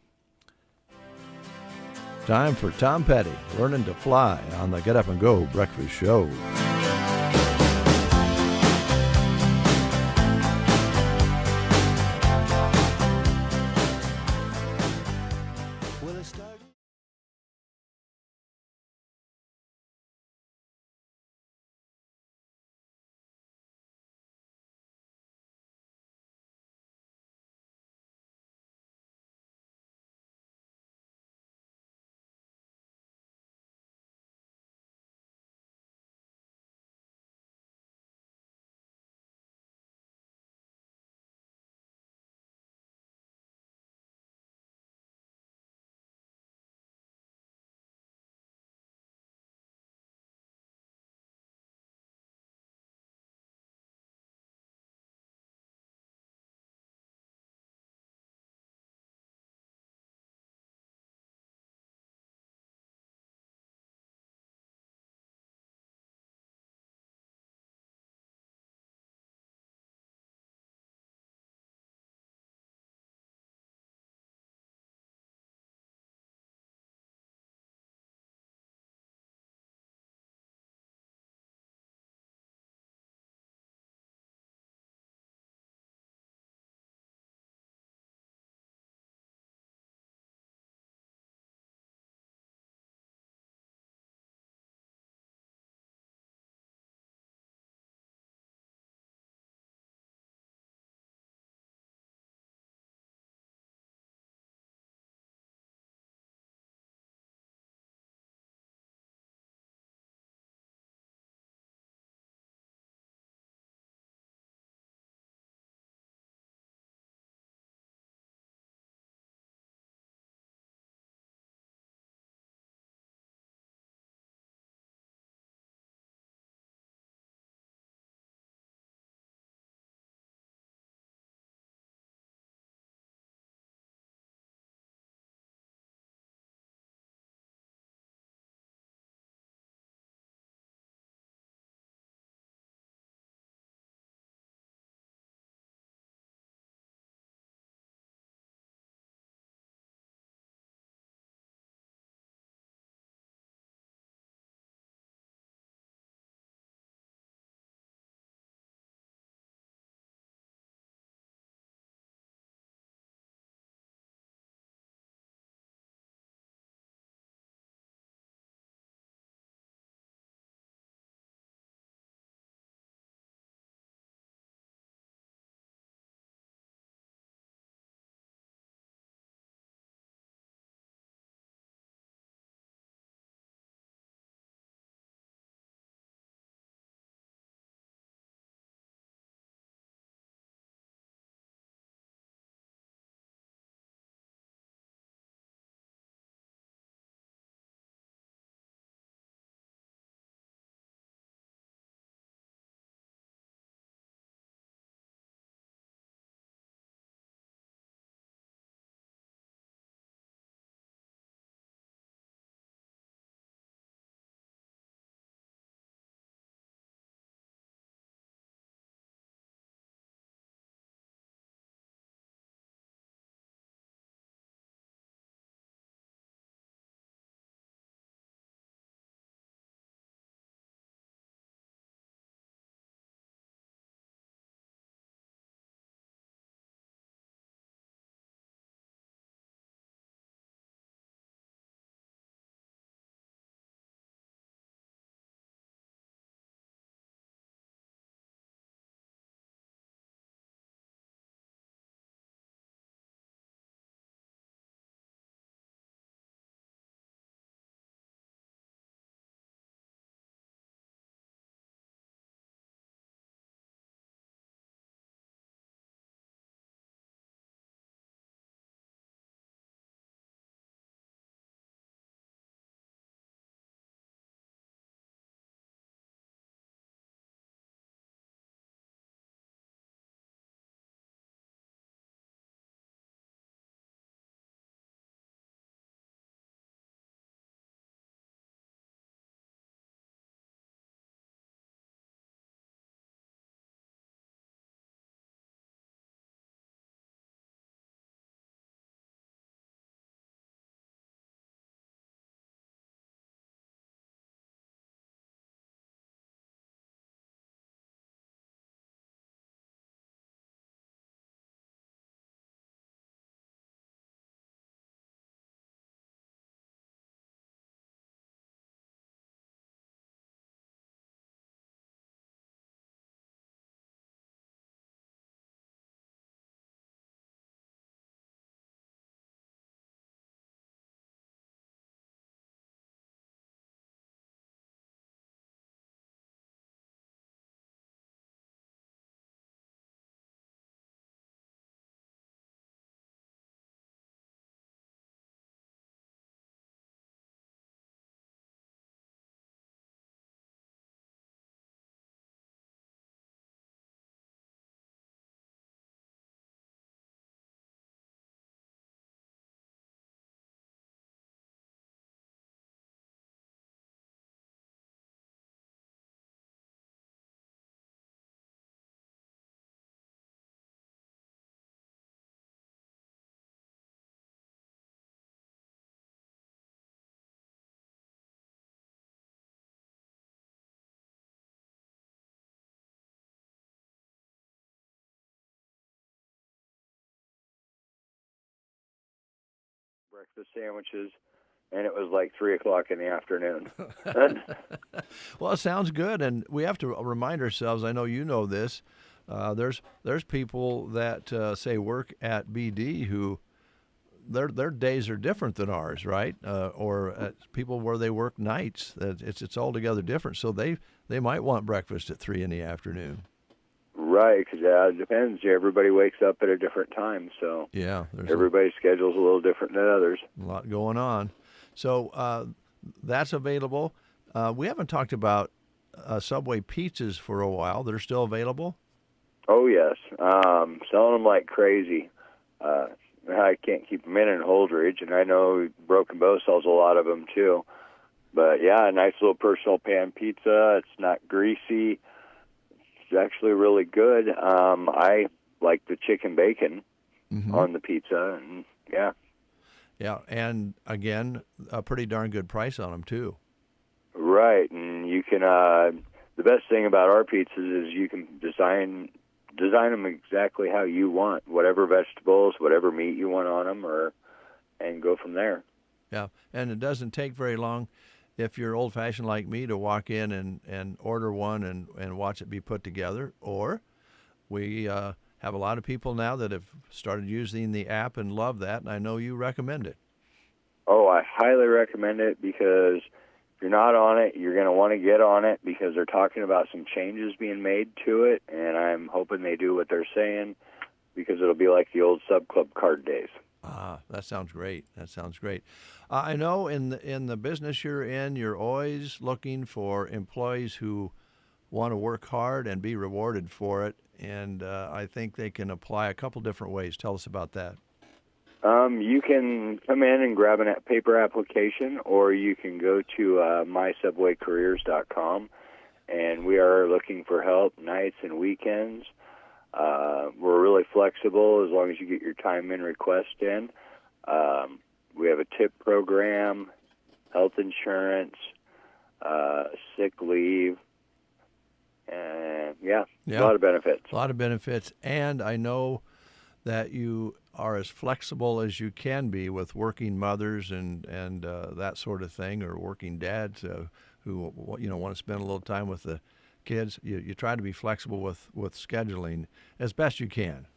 Time for Tom Petty, Learning to Fly on the Get Up and Go Breakfast Show. breakfast sandwiches, and it was like 3 o'clock in the afternoon. Well, it sounds good, and we have to remind ourselves. I know you know this. There's people that say work at BD who their days are different than ours, right? Or people where they work nights. It's altogether different. So they might want breakfast at 3 in the afternoon. Right, because it depends. Everybody wakes up at a different time, so yeah, everybody's schedule's a little different than others. A lot going on. So that's available. We haven't talked about Subway pizzas for a while. They're still available? Oh, yes. Selling them like crazy. I can't keep them in Holdridge, and I know Broken Bow sells a lot of them, too. But, yeah, a nice little personal pan pizza. It's not greasy. It's actually really good. I like the chicken bacon on the pizza, and, yeah. Yeah, and, again, a pretty darn good price on them, too. Right, and you can, the best thing about our pizzas is you can design them exactly how you want, whatever vegetables, whatever meat you want on them, and go from there. Yeah, and it doesn't take very long if you're old-fashioned like me to walk in and order one and watch it be put together, or we have a lot of people now that have started using the app and love that, and I know you recommend it. Oh, I highly recommend it because if you're not on it, you're going to want to get on it because they're talking about some changes being made to it, and I'm hoping they do what they're saying because it'll be like the old Sub Club card days. That sounds great. That sounds great. I know in the business you're in, you're always looking for employees who want to work hard and be rewarded for it, and I think they can apply a couple different ways. Tell us about that. You can come in and grab a paper application, or you can go to mysubwaycareers.com, and we are looking for help nights and weekends. We're really flexible as long as you get your time in request in. We have a tip program, health insurance, sick leave, and a lot of benefits. A lot of benefits, and I know that you are as flexible as you can be with working mothers and that sort of thing, or working dads who want to spend a little time with the kids. You try to be flexible with scheduling as best you can.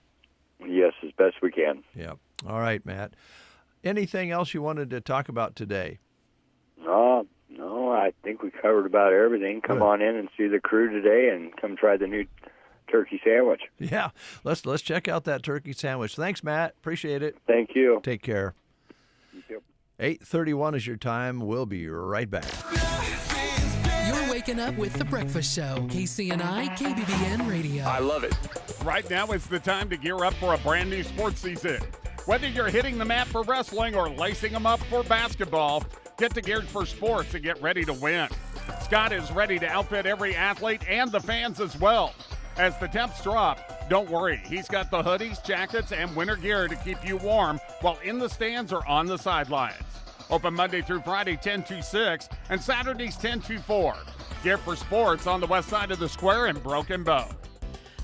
Yes, as best we can. Yeah. All right, Matt. Anything else you wanted to talk about today? No, I think we covered about everything. Come on in and see the crew today, and come try the new turkey sandwich. Yeah, let's check out that turkey sandwich. Thanks, Matt. Appreciate it. Thank you. Take care. You too. 8:31 is your time. We'll be right back. You're waking up with The Breakfast Show. KCNI, KBBN Radio. I love it. Right now is the time to gear up for a brand new sports season. Whether you're hitting the mat for wrestling or lacing them up for basketball, get to Geared for Sports and get ready to win. Scott is ready to outfit every athlete and the fans as well. As the temps drop, don't worry. He's got the hoodies, jackets, and winter gear to keep you warm while in the stands or on the sidelines. Open Monday through Friday, 10 to 6, and Saturdays, 10 to 4. Geared for Sports on the west side of the square in Broken Bow.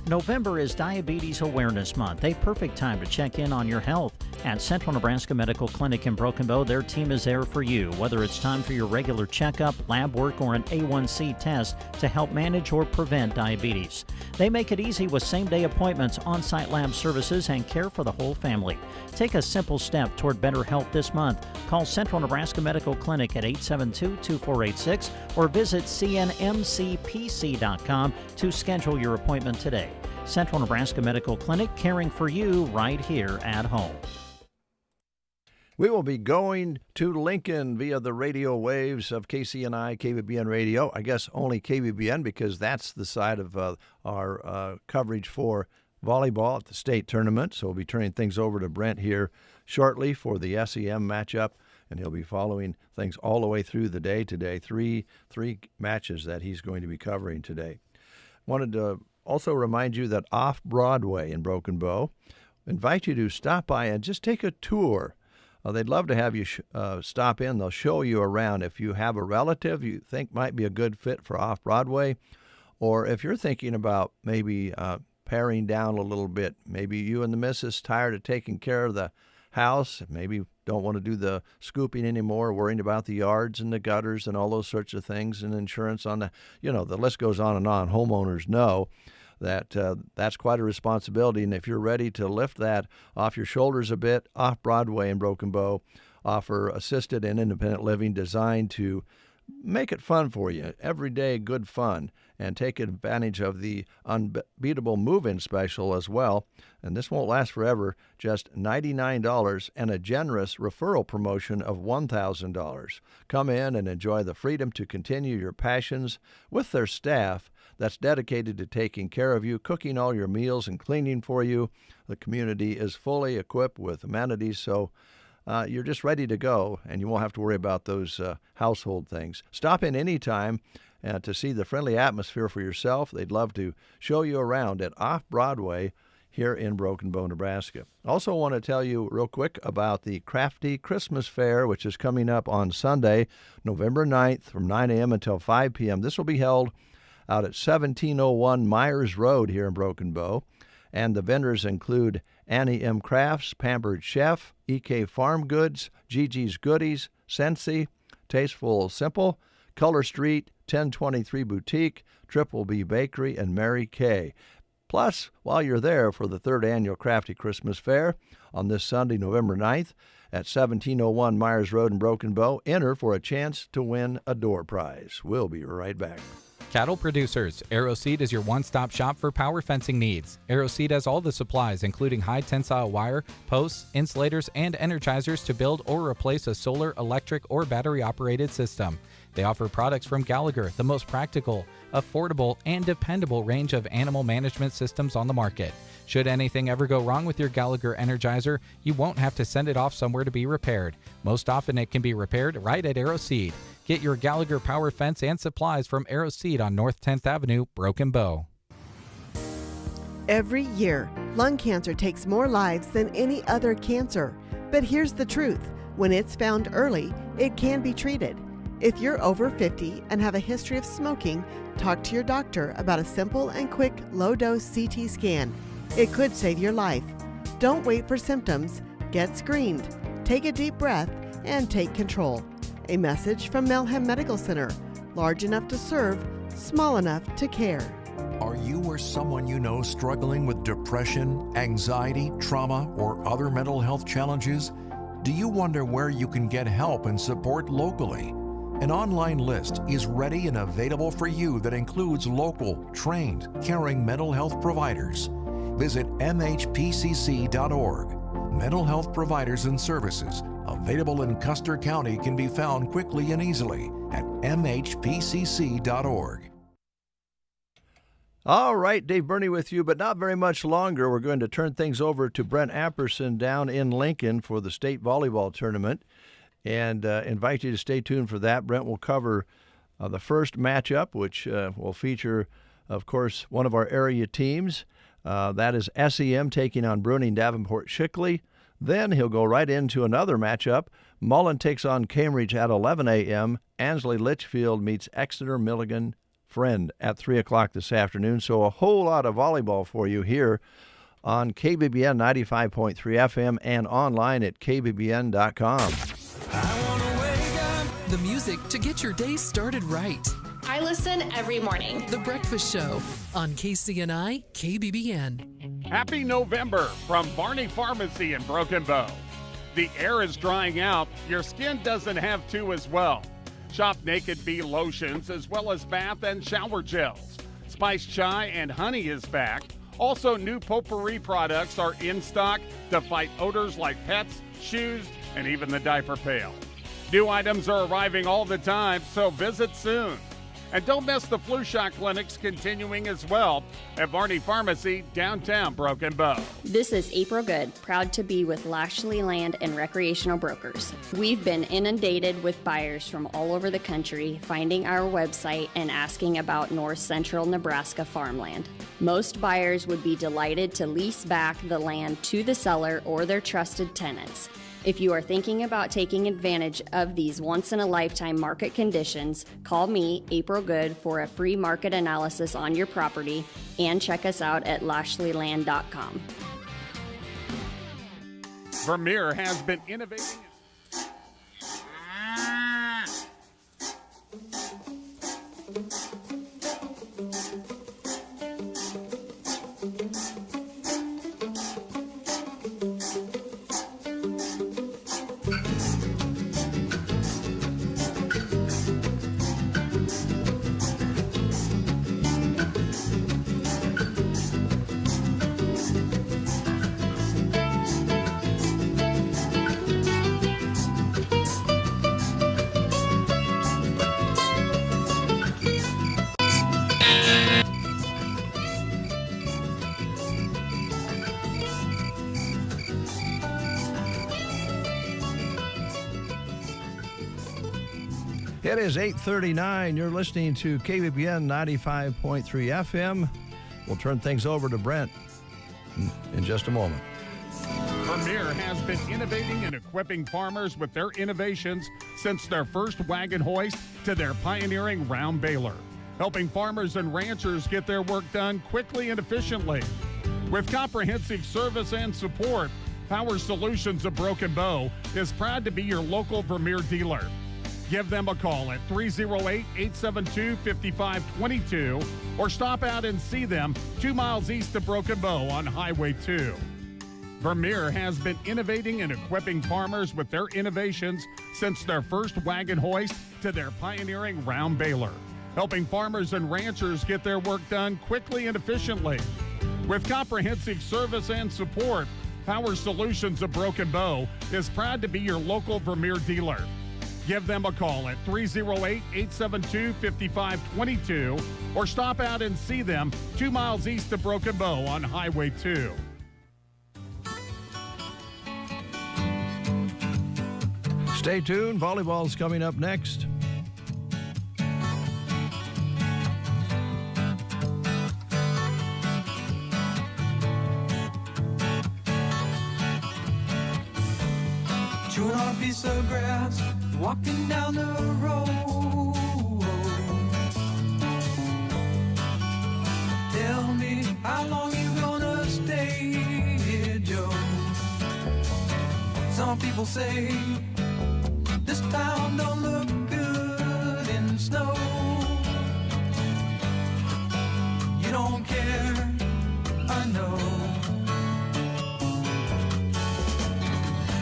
November is Diabetes Awareness Month, a perfect time to check in on your health. At Central Nebraska Medical Clinic in Broken Bow, their team is there for you, whether it's time for your regular checkup, lab work, or an A1C test to help manage or prevent diabetes. They make it easy with same-day appointments, on-site lab services, and care for the whole family. Take a simple step toward better health this month. Call Central Nebraska Medical Clinic at 872-2486 or visit cnmcpc.com to schedule your appointment today. Central Nebraska Medical Clinic, caring for you right here at home. We will be going to Lincoln via the radio waves of KCNI, KBBN Radio. I guess only KBBN because that's the side of our coverage for volleyball at the state tournament. So we'll be turning things over to Brent here shortly for the SEM matchup, and he'll be following things all the way through the day today. Three matches that he's going to be covering today. Wanted to also remind you that Off-Broadway in Broken Bow invite you to stop by and just take a tour. They'd love to have you stop in. They'll show you around. If you have a relative you think might be a good fit for Off-Broadway, or if you're thinking about maybe paring down a little bit, maybe you and the missus tired of taking care of the house, maybe don't want to do the scooping anymore, worrying about the yards and the gutters and all those sorts of things, and insurance on the, the list goes on and on. Homeowners know that that's quite a responsibility, and if you're ready to lift that off your shoulders a bit, Off Broadway in Broken Bow offer assisted and independent living designed to make it fun for you, everyday good fun, and take advantage of the unbeatable move-in special as well. And this won't last forever, just $99 and a generous referral promotion of $1,000. Come in and enjoy the freedom to continue your passions with their staff that's dedicated to taking care of you, cooking all your meals and cleaning for you. The community is fully equipped with amenities, so you're just ready to go, and you won't have to worry about those household things. Stop in anytime to see the friendly atmosphere for yourself. They'd love to show you around at Off Broadway here in Broken Bow, Nebraska. Also want to tell you real quick about the Crafty Christmas Fair, which is coming up on Sunday, November 9th from 9 a.m. until 5 p.m. This will be held out at 1701 Myers Road here in Broken Bow. And the vendors include Annie M. Crafts, Pampered Chef, EK Farm Goods, Gigi's Goodies, Sensi, Tasteful Simple, Color Street, 1023 Boutique, Triple B Bakery, and Mary Kay. Plus, while you're there for the 3rd Annual Crafty Christmas Fair on this Sunday, November 9th at 1701 Myers Road in Broken Bow, enter for a chance to win a door prize. We'll be right back. Cattle producers, Arrow Seed is your one-stop shop for power fencing needs. Arrow Seed has all the supplies, including high tensile wire, posts, insulators, and energizers to build or replace a solar, electric, or battery-operated system. They offer products from Gallagher, the most practical, affordable, and dependable range of animal management systems on the market. Should anything ever go wrong with your Gallagher Energizer, you won't have to send it off somewhere to be repaired. Most often it can be repaired right at Arrow Seed. Get your Gallagher power fence and supplies from Arrow Seed on North 10th Avenue, Broken Bow. Every year, lung cancer takes more lives than any other cancer. But here's the truth. When it's found early, it can be treated. If you're over 50 and have a history of smoking, talk to your doctor about a simple and quick low-dose CT scan. It could save your life. Don't wait for symptoms. Get screened. Take a deep breath and take control. A message from Melhem Medical Center. Large enough to serve, small enough to care. Are you or someone you know struggling with depression, anxiety, trauma, or other mental health challenges? Do you wonder where you can get help and support locally? An online list is ready and available for you that includes local, trained, caring mental health providers. Visit mhpcc.org. Mental health providers and services available in Custer County can be found quickly and easily at mhpcc.org. All right, Dave Burney with you, but not very much longer. We're going to turn things over to Brent Apperson down in Lincoln for the state volleyball tournament, and invite you to stay tuned for that. Brent will cover the first matchup, which will feature, of course, one of our area teams. That is SEM taking on Bruning Davenport Shickley. Then he'll go right into another matchup. Mullen takes on Cambridge at 11 a.m. Ansley Litchfield meets Exeter Milligan Friend at 3 o'clock this afternoon. So a whole lot of volleyball for you here on KBBN 95.3 FM and online at kbbn.com. The music to get your day started right. I listen every morning. The Breakfast Show on KCNI KBBN. Happy November from Barney Pharmacy in Broken Bow. The air is drying out. Your skin doesn't have to as well. Shop Naked Bee lotions as well as bath and shower gels. Spice Chai and Honey is back. Also, new potpourri products are in stock to fight odors like pets, shoes, and even the diaper pail. New items are arriving all the time, so visit soon. And don't miss the flu shot clinics continuing as well at Barney Pharmacy, downtown Broken Bow. This is April Good, proud to be with Lashley Land and Recreational Brokers. We've been inundated with buyers from all over the country finding our website and asking about north central Nebraska farmland. Most buyers would be delighted to lease back the land to the seller or their trusted tenants. If you are thinking about taking advantage of these once-in-a-lifetime market conditions, call me, April Good, for a free market analysis on your property and check us out at lashleyland.com. Vermeer has been innovating. It is 8:39. You're listening to KBBN 95.3 FM. We'll turn things over to Brent in just a moment. Vermeer has been innovating and equipping farmers with their innovations since their first wagon hoist to their pioneering round baler, helping farmers and ranchers get their work done quickly and efficiently. With comprehensive service and support, Power Solutions of Broken Bow is proud to be your local Vermeer dealer. Give them a call at 308-872-5522 or stop out and see them 2 miles east of Broken Bow on Highway 2. Vermeer has been innovating and equipping farmers with their innovations since their first wagon hoist to their pioneering round baler, helping farmers and ranchers get their work done quickly and efficiently. With comprehensive service and support, Power Solutions of Broken Bow is proud to be your local Vermeer dealer. Give them a call at 308-872-5522 or stop out and see them 2 miles east of Broken Bow on Highway 2. Stay tuned. Volleyball's coming up next. Chewing on a piece of grass, walking down the road. Tell me, how long you gonna stay here, Joe? Some people say this town don't look good in snow. You don't care, I know.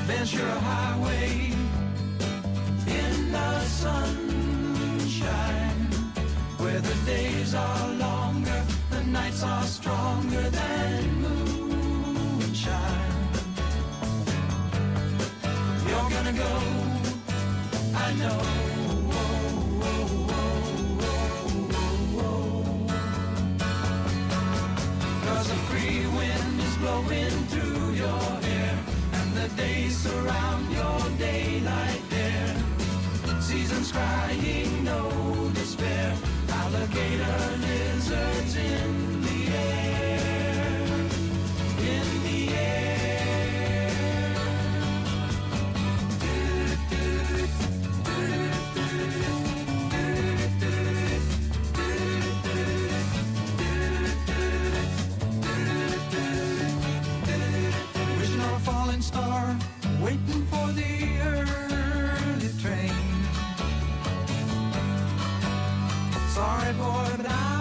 Ventura Highway in the sunshine, where the days are longer, the nights are stronger than moonshine. You're gonna go, I know. Cause a free wind is blowing through your hair, and the days surround your daylight there. Seasons crying, no despair. Alligator lizards in the air, in the air. Wishing on a falling star, waiting for the early train. Sorry, boy, but I